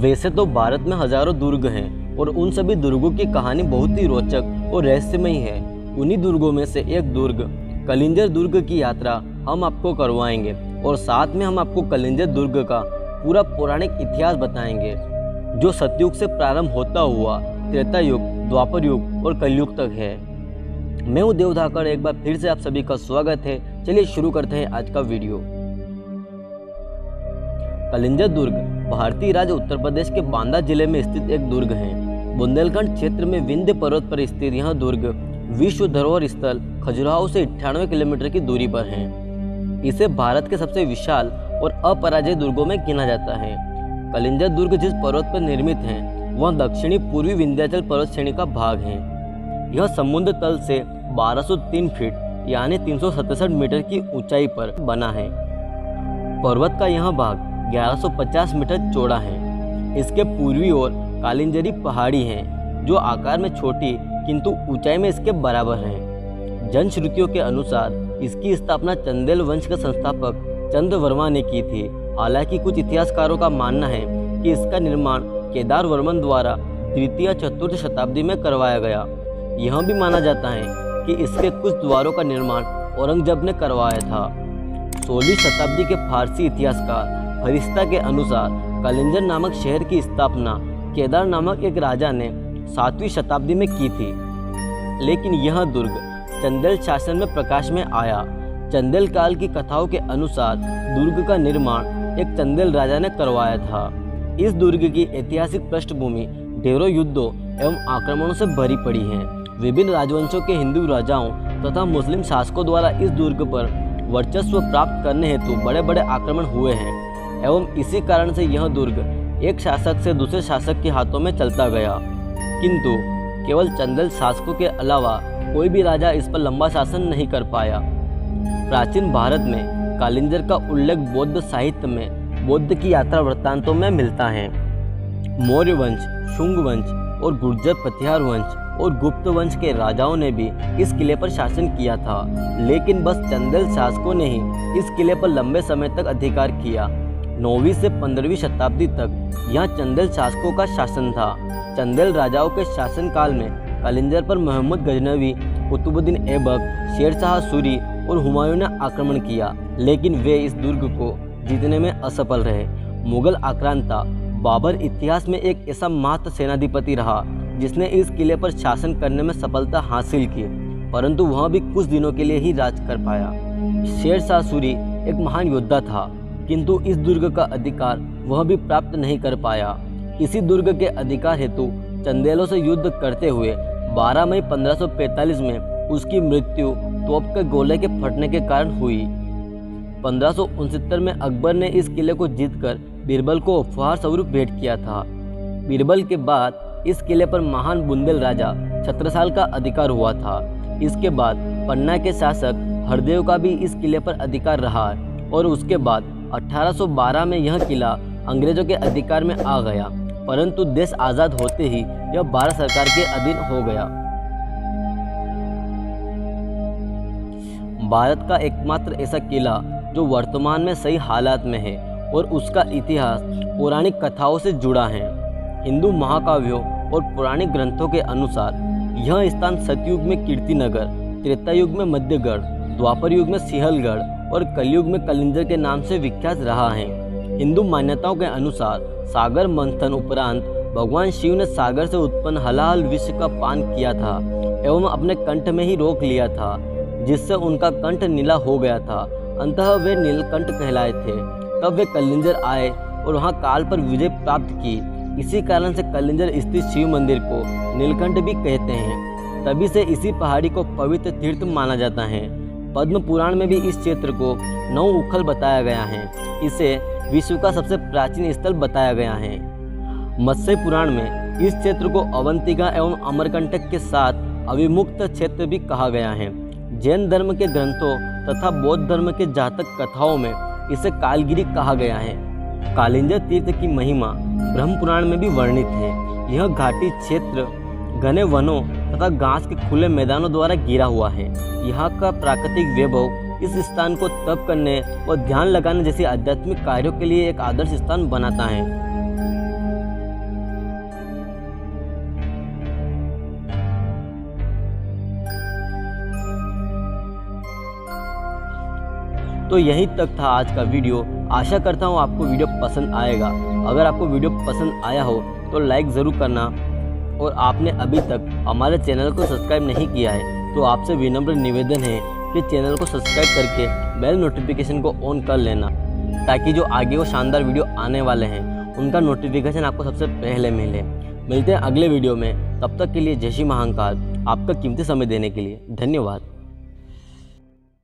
वैसे तो भारत में हजारों दुर्ग हैं और उन सभी दुर्गों की कहानी बहुत ही रोचक और रहस्यमयी है। उन्हीं दुर्गों में से एक दुर्ग कलिंजर दुर्ग की यात्रा हम आपको करवाएंगे और साथ में हम आपको कलिंजर दुर्ग का पूरा पौराणिक इतिहास बताएंगे, जो सतयुग से प्रारंभ होता हुआ त्रेता युग, द्वापर युग और कलयुग तक है। मैं हूँ देवधाकर, एक बार फिर से आप सभी का स्वागत है। चलिए शुरू करते हैं आज का वीडियो। कलिंजर दुर्ग भारतीय राज्य उत्तर प्रदेश के बांदा जिले में स्थित एक दुर्ग है। बुंदेलखंड क्षेत्र में विंध्य पर्वत पर स्थित यह दुर्ग विश्व धरोहर स्थल खजुराहो से 98 किलोमीटर की दूरी पर है। इसे भारत के सबसे विशाल और अपराजय दुर्गों में गिना जाता है। कलिंजर दुर्ग जिस पर्वत पर निर्मित है वह दक्षिणी पूर्वी विंध्याचल पर्वत श्रेणी का भाग है। यह समुद्र तल से 1203 फीट यानी 367 मीटर की ऊंचाई पर बना है। पर्वत का यह भाग 1150 मीटर चौड़ा है। इसके पूर्वी ओर कालिंजरी पहाड़ी है, जो आकार में छोटी किंतु ऊंचाई में इसके बराबर है। जनश्रुतियों के अनुसार इसकी स्थापना चंदेल वंश का संस्थापक चंद्रवर्मा ने की थी। हालांकि कुछ इतिहासकारों का मानना है कि इसका निर्माण केदार वर्मन द्वारा द्वितीय चतुर्थ शताब्दी में करवाया गया। यह भी माना जाता है कि इसके कुछ द्वारों का निर्माण औरंगजेब ने करवाया था। 16वीं शताब्दी के फारसी इतिहासकार फरिश्ता के अनुसार कलिंजर नामक शहर की स्थापना केदार नामक एक राजा ने 7वीं शताब्दी में की थी। लेकिन यह दुर्ग चंदेल शासन में प्रकाश में आया। चंदेल काल की कथाओं के अनुसार दुर्ग का निर्माण एक चंदेल राजा ने करवाया था। इस दुर्ग की ऐतिहासिक पृष्ठभूमि ढेरों युद्धों एवं आक्रमणों से भरी पड़ी है। विभिन्न राजवंशों के हिंदू राजाओं तथा मुस्लिम शासकों द्वारा इस दुर्ग पर वर्चस्व प्राप्त करने हेतु बड़े बड़े आक्रमण हुए हैं एवं इसी कारण से यह दुर्ग एक शासक से दूसरे शासक के हाथों में चलता गया। किंतु केवल चंदेल शासकों के अलावा कोई भी राजा इस पर लंबा शासन नहीं कर पाया। प्राचीन भारत में कालिंजर का उल्लेख बौद्ध साहित्य में बौद्ध की यात्रा वृत्तांतों में मिलता है। मौर्य वंश, शुंग वंश और गुर्जर प्रतिहार वंश और गुप्त वंश के राजाओं ने भी इस किले पर शासन किया था। लेकिन बस चंदेल शासकों ने ही इस किले पर लंबे समय तक अधिकार किया। 9वीं से 15वीं शताब्दी तक यहाँ चंदेल शासकों का शासन था। चंदेल राजाओं के शासनकाल में कलिंजर पर मोहम्मद गजनवी, कुतुबुद्दीन ऐबक, शेरशाह सूरी और हुमायूं ने आक्रमण किया, लेकिन वे इस दुर्ग को जीतने में असफल रहे। मुगल आक्रांता बाबर इतिहास में एक ऐसा महत्वपूर्ण सेनाधिपति रहा जिसने इस किले पर शासन करने में सफलता हासिल की, परंतु वह भी कुछ दिनों के लिए ही राज कर पाया। शेरशाह सूरी एक महान योद्धा था, किंतु इस दुर्ग का अधिकार वह भी प्राप्त नहीं कर पाया। इसी दुर्ग के अधिकार हेतु चंदेलों से युद्ध करते हुए 12 मई 1545 में उसकी मृत्यु तोप के गोले के फटने के कारण हुई। 1569 में अकबर ने इस किले को जीतकर बीरबल को उपहार स्वरूप भेंट किया था। बीरबल के बाद इस किले पर महान बुंदेल राजा छत्रसाल का अधिकार हुआ था। इसके बाद पन्ना के शासक हरदेव का भी इस किले पर अधिकार रहा और उसके बाद 1812 में यह किला अंग्रेजों के अधिकार में आ गया, परंतु देश आज़ाद होते ही यह भारत सरकार के अधीन हो गया। भारत का एकमात्र ऐसा किला जो वर्तमान में सही हालात में है और उसका इतिहास पौराणिक कथाओं से जुड़ा है। हिंदू महाकाव्यों और पौराणिक ग्रंथों के अनुसार यह स्थान सतयुग में कीर्तिनगर, त्रेता युग में मध्यगढ़, द्वापर युग में सिंहलगढ़ और कलयुग में कलिंजर के नाम से विख्यात रहा है। हिंदू मान्यताओं के अनुसार सागर मंथन उपरांत भगवान शिव ने सागर से उत्पन्न हलाहल विष का पान किया था एवं अपने कंठ में ही रोक लिया था, जिससे उनका कंठ नीला हो गया था। अंततः वे नीलकंठ कहलाए थे। तब वे कलिंजर आए और वहां काल पर विजय प्राप्त की। इसी कारण से कलिंजर स्थित शिव मंदिर को नीलकंठ भी कहते हैं। तभी से इसी पहाड़ी को पवित्र तीर्थ माना जाता है। पद्म पुराण में भी इस क्षेत्र को 9 उखल बताया गया है। इसे विश्व का सबसे प्राचीन स्थल बताया गया है। मत्स्य पुराण में इस क्षेत्र को अवंतिका एवं अमरकंटक के साथ अविमुक्त क्षेत्र भी कहा गया है। जैन धर्म के ग्रंथों तथा बौद्ध धर्म के जातक कथाओं में इसे कालगिरी कहा गया है। कालिंजर तीर्थ की महिमा ब्रह्म पुराण में भी वर्णित है। यह घाटी क्षेत्र घने वनों तथा घास के खुले मैदानों द्वारा घिरा हुआ है। यहाँ का प्राकृतिक वैभव इस स्थान को तप करने और ध्यान लगाने जैसे आध्यात्मिक कार्यों के लिए एक आदर्श स्थान बनाता है। तो यहीं तक था आज का वीडियो। आशा करता हूँ आपको वीडियो पसंद आएगा। अगर आपको वीडियो पसंद आया हो तो लाइक ज़रूर करना, और आपने अभी तक हमारे चैनल को सब्सक्राइब नहीं किया है तो आपसे विनम्र निवेदन है कि चैनल को सब्सक्राइब करके बेल नोटिफिकेशन को ऑन कर लेना, ताकि जो आगे वो शानदार वीडियो आने वाले हैं उनका नोटिफिकेशन आपको सबसे पहले मिले। मिलते हैं अगले वीडियो में, तब तक के लिए जय श्री महाकाल। आपका कीमती समय देने के लिए धन्यवाद।